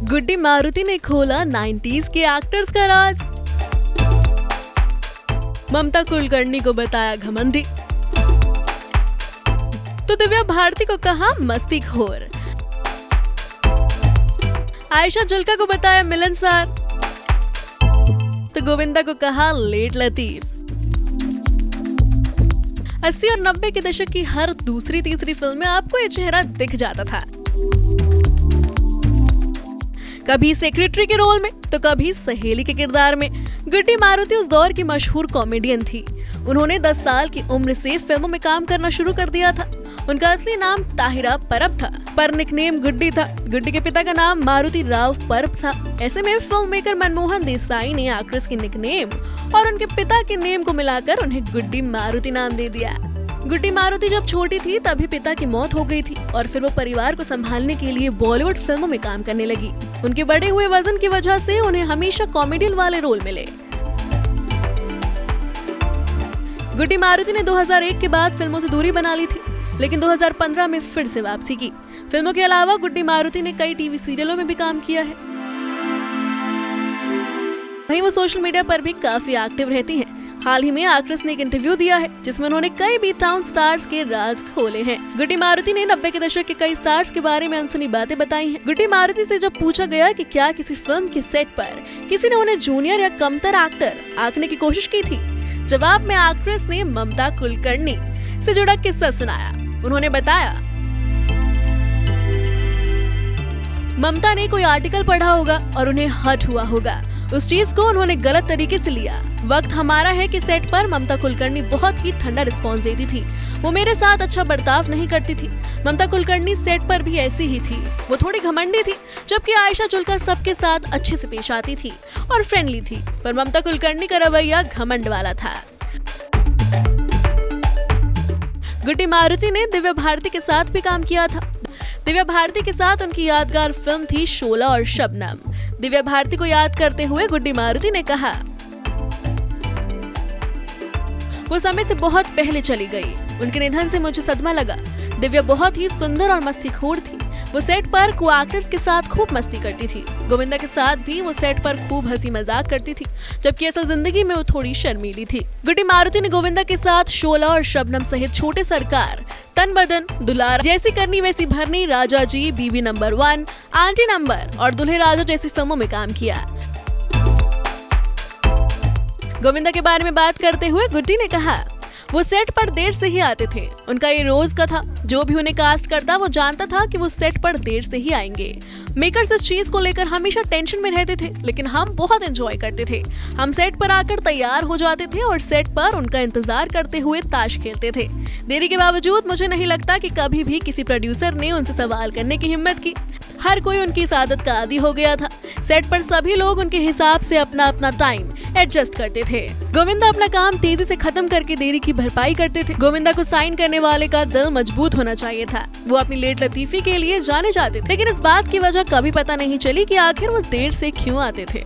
गुड्डी मारुति ने खोला 90s के एक्टर्स का राज। ममता कुलकर्णी को बताया घमंडी, तो दिव्या भारती को कहा मस्तीखोर। आयशा जुल्का को बताया मिलनसार, तो गोविंदा को कहा लेट लतीफ। 80 और 90 के दशक की हर दूसरी तीसरी फिल्म में आपको ये चेहरा दिख जाता था, कभी सेक्रेटरी के रोल में तो कभी सहेली के किरदार में। गुड्डी मारुति उस दौर की मशहूर कॉमेडियन थी। उन्होंने 10 साल की उम्र से फिल्मों में काम करना शुरू कर दिया था। उनका असली नाम ताहिरा परब था, पर निकनेम गुड्डी था। गुड्डी के पिता का नाम मारुति राव परब था। ऐसे में फिल्म मेकर मनमोहन देसाई ने एक्ट्रेस की निकनेम और उनके पिता के नेम को मिलाकर उन्हें गुड्डी मारुति नाम दे दिया। गुड्डी मारुति जब छोटी थी तभी पिता की मौत हो गई थी और फिर वो परिवार को संभालने के लिए बॉलीवुड फिल्मों में काम करने लगी। उनके बढ़े हुए वजन की वजह से उन्हें हमेशा कॉमेडियन वाले रोल मिले। गुड्डी मारुति ने 2001 के बाद फिल्मों से दूरी बना ली थी, लेकिन 2015 में फिर से वापसी की। फिल्मों के अलावा गुड्डी मारुति ने कई टीवी सीरियलों में भी काम किया है। वहीं वो सोशल मीडिया पर भी काफी एक्टिव रहती हैं। हाल ही में एक्ट्रेस ने एक इंटरव्यू दिया है जिसमें उन्होंने कई बी टाउन स्टार्स के राज खोले हैं। गुड्डी मारुति ने 90 के दशक के कई स्टार्स के बारे में अनसुनी बातें बताई हैं। गुड्डी मारुति से जब पूछा गया कि क्या किसी फिल्म के सेट पर किसी ने उन्हें जूनियर या कमतर एक्टर आंकने की कोशिश की थी, जवाब में एक्ट्रेस ने ममता कुलकर्णी से जुड़ा किस्सा सुनाया। उन्होंने बताया, ममता ने कोई आर्टिकल पढ़ा होगा और उन्हें हर्ट हुआ होगा। उस चीज को उन्होंने गलत तरीके से लिया। वक्त हमारा है कि सेट पर ममता कुलकर्णी बहुत ही ठंडा रिस्पॉन्स देती थी। वो मेरे साथ अच्छा बर्ताव नहीं करती थी। ममता कुलकर्णी सेट पर भी ऐसी ही थी। वो थोड़ी घमंडी थी, जबकि आयशा जुल्का सबके साथ अच्छे से पेश आती थी और फ्रेंडली थी, पर ममता कुलकर्णी का रवैया घमंड वाला था। गुड्डी मारुति ने दिव्या भारती के साथ भी काम किया था। दिव्या भारती के साथ उनकी यादगार फिल्म थी शोला और शबनम। दिव्या भारती को याद करते हुए गुड्डी मारुति ने कहा, वो समय से बहुत पहले चली गई। उनके निधन से मुझे सदमा लगा। दिव्या बहुत ही सुंदर और मस्तीखोर थी। वो सेट पर को एक्टर्स के साथ खूब मस्ती करती थी। गोविंदा के साथ भी वो सेट पर खूब हंसी मजाक करती थी, जबकि असल जिंदगी में वो थोड़ी शर्मीली थी। गुड्डी मारुति ने गोविंदा के साथ शोला और शबनम सहित छोटे सरकार, तन बदन, दुलार, जैसी करनी वैसी भरनी, राजा जी, बीवी नंबर 1, आंटी नंबर और दुल्हे राजा जैसी फिल्मों में काम किया। गोविंदा के बारे में बात करते हुए गुड्डी ने कहा, वो सेट पर देर से ही आते थे। उनका ये रोज का था। जो भी उन्हें कास्ट करता वो जानता था कि वो सेट पर देर से ही आएंगे। मेकर्स इस चीज को लेकर हमेशा टेंशन में रहते थे, लेकिन हम बहुत एंजॉय करते थे। हम सेट पर आकर तैयार हो जाते थे और सेट पर उनका इंतजार करते हुए ताश खेलते थे। देरी के बावजूद मुझे नहीं लगता कि कभी भी किसी प्रोड्यूसर ने उनसे सवाल करने की हिम्मत की। हर कोई उनकी इस आदत का आदी हो गया था। सेट पर सभी लोग उनके हिसाब से अपना अपना टाइम एडजस्ट करते थे। गोविंदा अपना काम तेजी से खत्म करके देरी की भरपाई करते थे। गोविंदा को साइन करने वाले का दिल मजबूत होना चाहिए था। वो अपनी लेट लतीफी के लिए जाने जाते थे, लेकिन इस बात की वजह कभी पता नहीं चली कि आखिर वो देर से क्यों आते थे।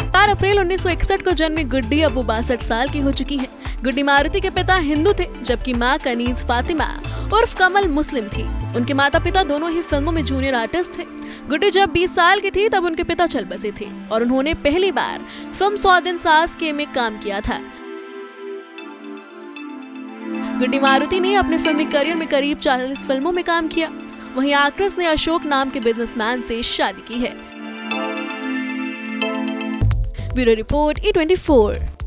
4 अप्रैल 1961 को जन्मी गुड्डी अब वो 62 साल की हो चुकी हैं। गुड्डी मारुति के पिता हिंदू थे, जबकि माँ कनीज फातिमा उर्फ कमल मुस्लिम थी। उनके माता पिता दोनों ही फिल्मों में जूनियर आर्टिस्ट थे। गुड्डी जब 20 साल की थी तब उनके पिता चल बसे थे और उन्होंने पहली बार फिल्म 100 दिन सास के में काम किया था। गुड्डी मारुति ने अपने फिल्मी करियर में करीब 40 फिल्मों में काम किया। वहीं एक्ट्रेस ने अशोक नाम के बिजनेसमैन से शादी की है। Bureau report E24।